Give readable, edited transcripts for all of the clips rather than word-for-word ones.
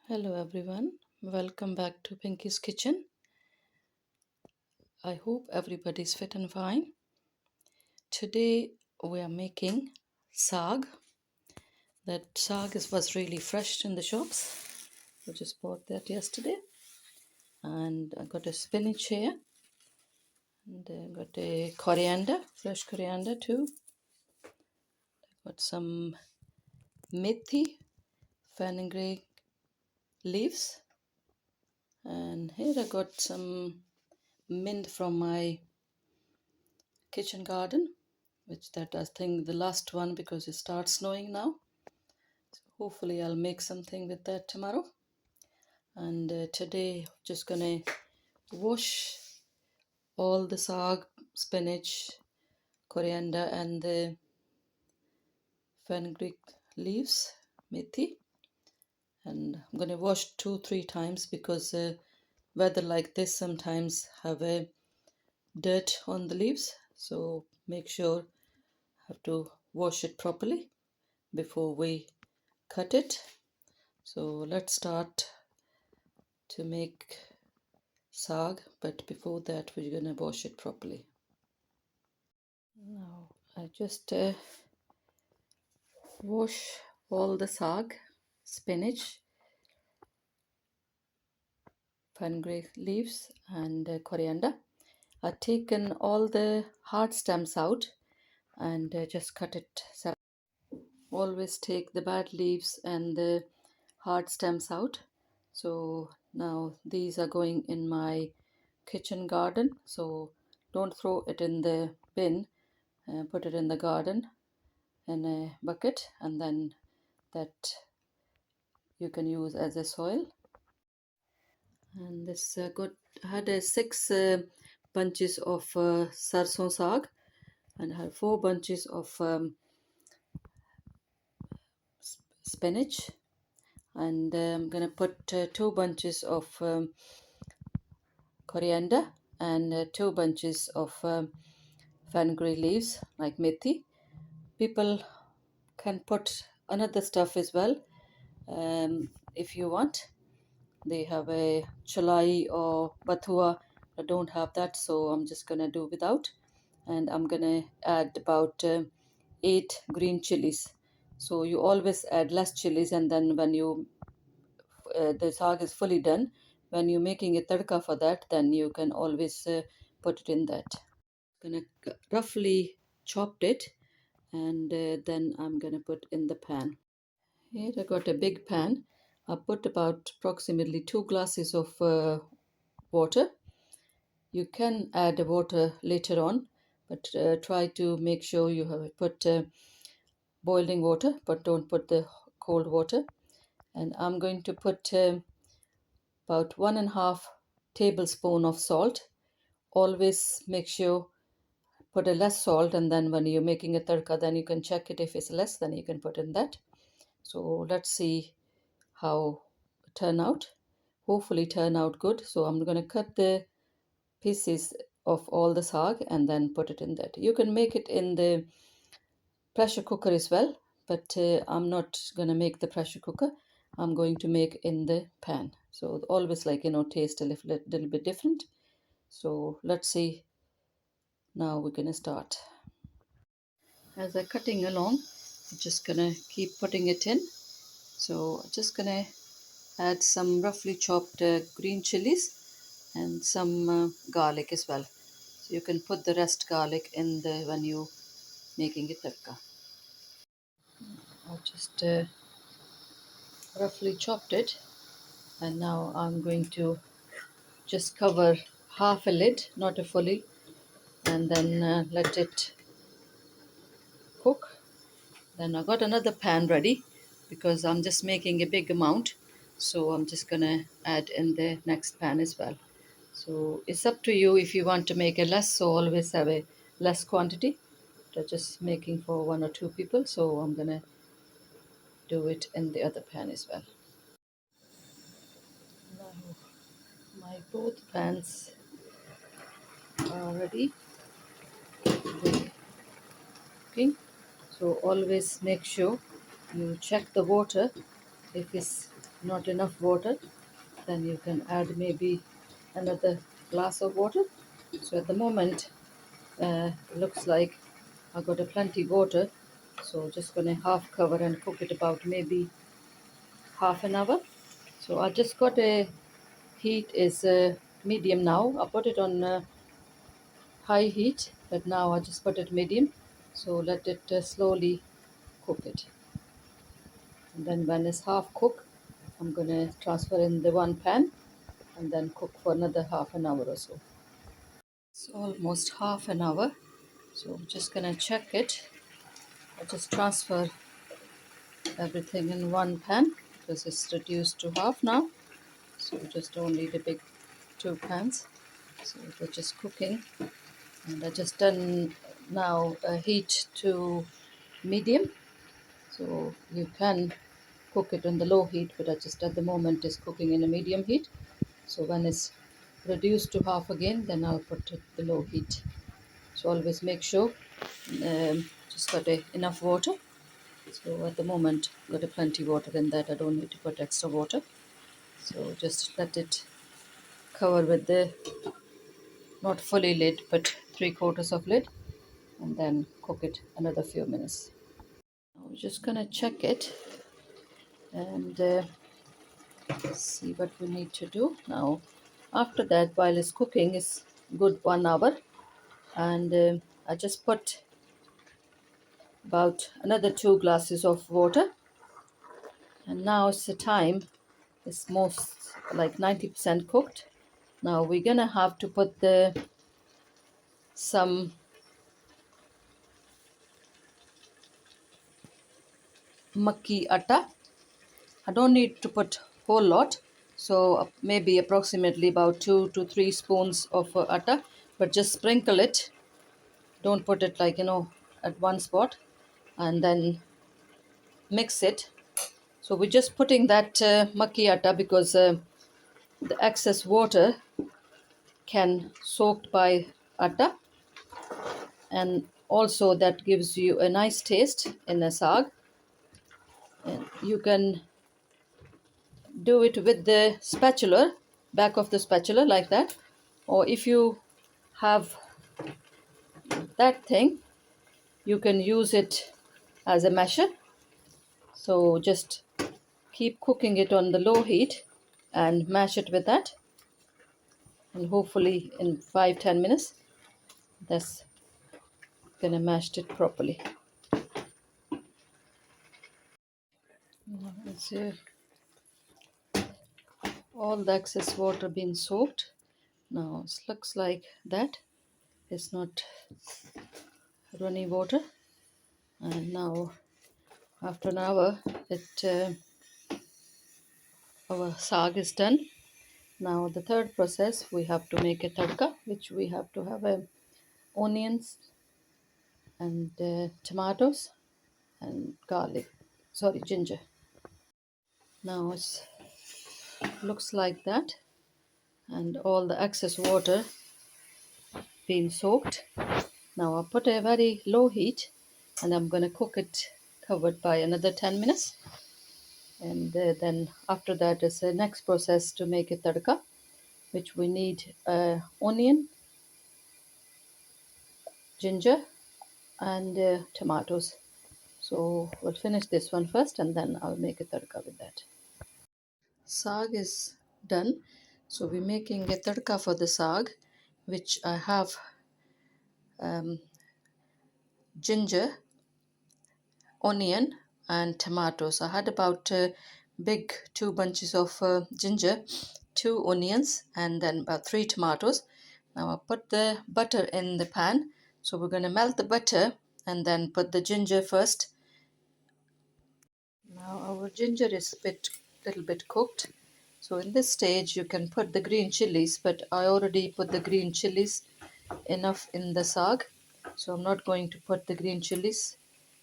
Hello everyone, welcome back to Pinky's Kitchen. I hope everybody's fit and fine. Today we are making saag. That was really fresh in the shops. I just bought that yesterday. And I got a spinach here. And I got a coriander, fresh coriander too. Got some methi, fenugreek leaves. And here I got some mint from my kitchen garden, which that I think the last one because it starts snowing now. So hopefully I'll make something with that tomorrow. And today just gonna wash all the saag, spinach, coriander, and the fenugreek leaves, methi. And I'm gonna wash 2-3 times because weather like this sometimes have a dirt on the leaves. So make sure have to wash it properly before we cut it. So let's start to make saag, but before that we're gonna wash it properly. Now I just wash all the saag, spinach, fenugreek leaves, and coriander. I've taken all the hard stems out and just cut it separately. Always take the bad leaves and the hard stems out. So now these are going in my kitchen garden. So don't throw it in the bin, put it in the garden in a bucket, and then that you can use as a soil. And this got had 6 bunches of sarso saag, and had 4 bunches of spinach, and I'm gonna put 2 bunches of coriander and 2 bunches of fenugreek leaves like methi. People can put another stuff as well if you want. They have a chillies or bathua. I don't have that, so I'm just gonna do without. And I'm gonna add about 8 green chilies. So you always add less chilies, and then when you the saag is fully done, when you're making a tadka for that, then you can always put it in that. Gonna roughly chopped it, and then I'm gonna put in the pan. Here I got a big pan. I put about approximately 2 glasses of water. You can add water later on, but try to make sure you have put boiling water, but don't put the cold water. And I'm going to put about 1.5 tablespoon of salt. Always make sure put a less salt, and then when you're making a tadka, then you can check it. If it's less, then you can put in that. So let's see how it turn out. Hopefully turn out good. So I'm going to cut the pieces of all the saag and then put it in that. You can make it in the pressure cooker as well, but I'm not going to make the pressure cooker. I'm going to make in the pan. So always taste a little bit different. So let's see. Now we're going to start. As I'm cutting along, I'm just going to keep putting it in. So I'm just going to add some roughly chopped green chilies and some garlic as well. So you can put the rest garlic in the when you making a tadka. I just roughly chopped it, and now I'm going to just cover half a lid, not a fully, and then let it cook. Then I got another pan ready because I'm just making a big amount, so I'm just gonna add in the next pan as well. So it's up to you if you want to make a less, so always have a less quantity. But just making for 1 or 2 people, so I'm gonna do it in the other pan as well. Now my both pans are ready for cooking. So always make sure you check the water if it's not enough water, then you can add maybe another glass of water. So at the moment, looks like I got a plenty water. So just gonna half cover and cook it about maybe half an hour. So I just got a heat is medium now. I put it on high heat, but now I just put it medium. So let it slowly cook it. And then when it's half cooked, I'm gonna transfer in the one pan and then cook for another half an hour or so. It's almost half an hour. So I'm just gonna check it. I just transfer everything in one pan because it's reduced to half now. So just don't need a big two pans. So they're just cooking, and I just done now heat to medium. So you can cook it on the low heat, but I just at the moment is cooking in a medium heat. So when it's reduced to half again, then I'll put it the low heat. So always make sure just got enough water. So at the moment got a plenty water in that. I don't need to put extra water. So just let it cover with the not fully lid but three quarters of lid, and then cook it another few minutes. I'm just gonna check it and see what we need to do now. After that, while it's cooking, it's good 1 hour, and I just put about another 2 glasses of water, and now it's the time. It's most like 90% cooked. Now we're gonna have to put the some makki atta. I don't need to put whole lot, so maybe approximately about 2 to 3 spoons of atta, but just sprinkle it. Don't put it like at one spot, and then mix it. So we're just putting that makki atta because the excess water can soaked by atta, and also that gives you a nice taste in a sag. And you can do it with the spatula, back of the spatula like that, or if you have that thing, you can use it as a masher. So just keep cooking it on the low heat and mash it with that, and hopefully in 5-10 minutes that's gonna mash it properly. It's all the excess water being soaked. Now it looks like that. It's not runny water, and now after an hour, it our sag is done. Now the third process, we have to make a tadka, which we have to have onions and tomatoes and garlic. Sorry, ginger. Now it looks like that, and all the excess water being soaked. Now I put a very low heat, and I'm gonna cook it covered by another 10 minutes. And then after that is the next process to make a tadka, which we need onion, ginger, and tomatoes. So we'll finish this one first, and then I'll make a tadka with that. Sag is done. So we're making a tadka for the sag, which I have um, ginger, onion, and tomatoes. I had about big 2 bunches of ginger, 2 onions, and then about 3 tomatoes. Now I put the butter in the pan. So we're going to melt the butter and then put the ginger first. Now our ginger is little bit cooked. So in this stage you can put the green chilies, but I already put the green chilies enough in the sag. So I'm not going to put the green chilies.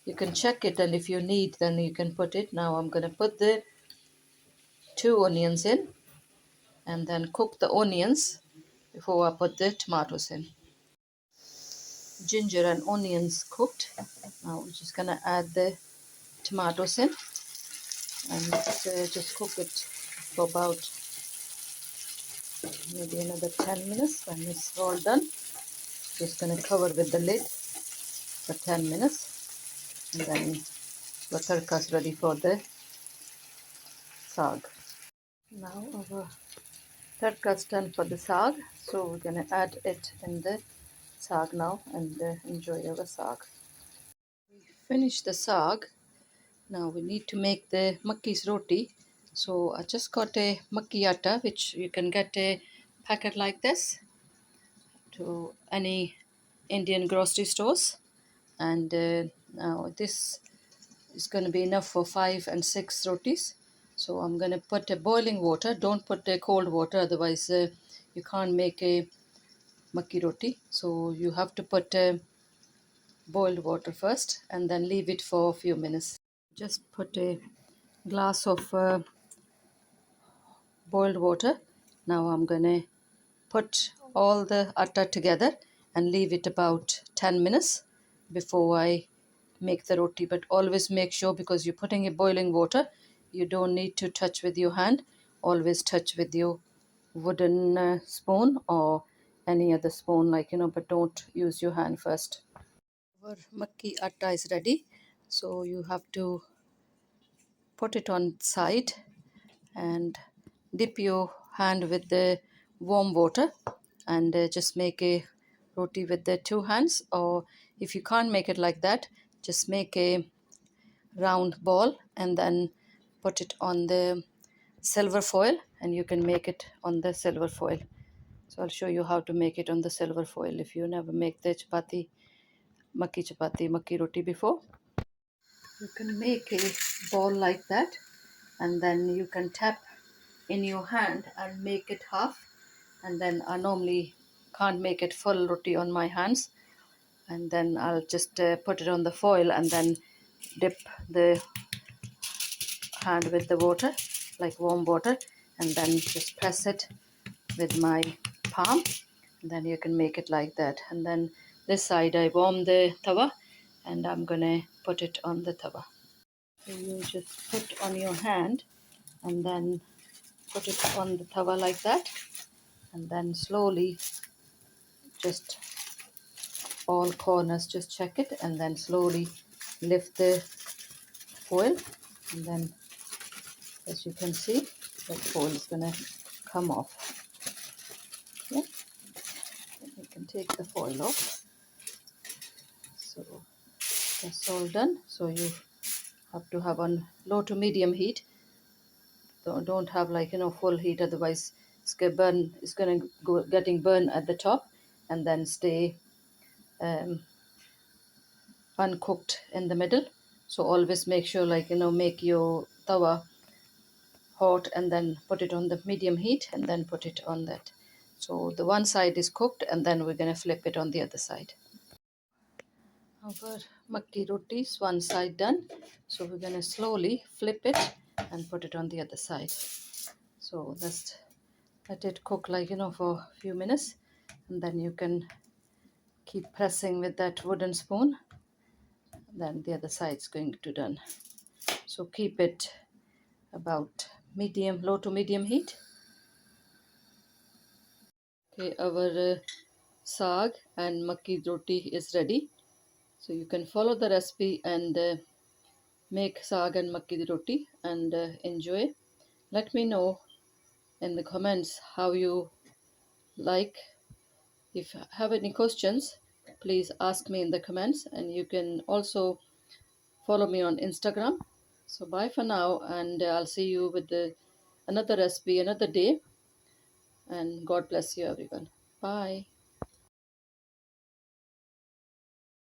You can check it, and if you need then you can put it. Now I'm going to put the 2 onions in and then cook the onions before I put the tomatoes in. Ginger and onions cooked. Now we're just going to add the tomatoes in. and let's just cook it for about maybe another 10 minutes. When it's all done, just going to cover with the lid for 10 minutes, and then the tadka is ready for the saag. Now our tadka is done for the saag, so we're going to add it in the saag now and enjoy our saag. Finish the saag. Now we need to make the makki's roti. So I just got a makki atta, which you can get a packet like this to any Indian grocery stores. And now this is going to be enough for 5 and 6 rotis. So I'm going to put a boiling water. Don't put a cold water, otherwise you can't make a makki roti. So you have to put boiled water first and then leave it for a few minutes. Just put a glass of boiled water. Now I'm going to put all the atta together and leave it about 10 minutes before I make the roti. But always make sure, because you're putting in boiling water, you don't need to touch with your hand. Always touch with your wooden spoon or any other spoon, but don't use your hand first. Our makki atta is ready, so you have to put it on side and dip your hand with the warm water and just make a roti with the two hands. Or if you can't make it like that, just make a round ball and then put it on the silver foil, and you can make it on the silver foil. So I'll show you how to make it on the silver foil if you never make the chapati makki roti before. You can make a ball like that, and then you can tap in your hand and make it half. And then I normally can't make it full roti on my hands, and then I'll just put it on the foil and then dip the hand with the water, like warm water, and then just press it with my palm, and then you can make it like that. And then this side I warm the tawa, and I'm gonna put it on the tawa. So you just put on your hand and then put it on the tawa like that, and then slowly just all corners just check it, and then slowly lift the foil, and then as you can see, the foil is gonna come off. Yeah, you can take the foil off. So that's all done. So you have to have on low to medium heat. Don't have full heat, otherwise it's gonna burn. It's gonna go getting burned at the top, and then stay um, uncooked in the middle. So always make sure make your tawa hot and then put it on the medium heat and then put it on that. So the one side is cooked, and then we're going to flip it on the other side. Our makki roti is one side done, so we're going to slowly flip it and put it on the other side. So just let it cook for a few minutes, and then you can keep pressing with that wooden spoon. Then the other side is going to done. So keep it about low to medium heat. Okay, our saag and makki roti is ready. So you can follow the recipe and make saag and makki roti and enjoy. Let me know in the comments how you like. If you have any questions, please ask me in the comments, and you can also follow me on Instagram. So bye for now, and I'll see you with another recipe another day. And God bless you, everyone. Bye.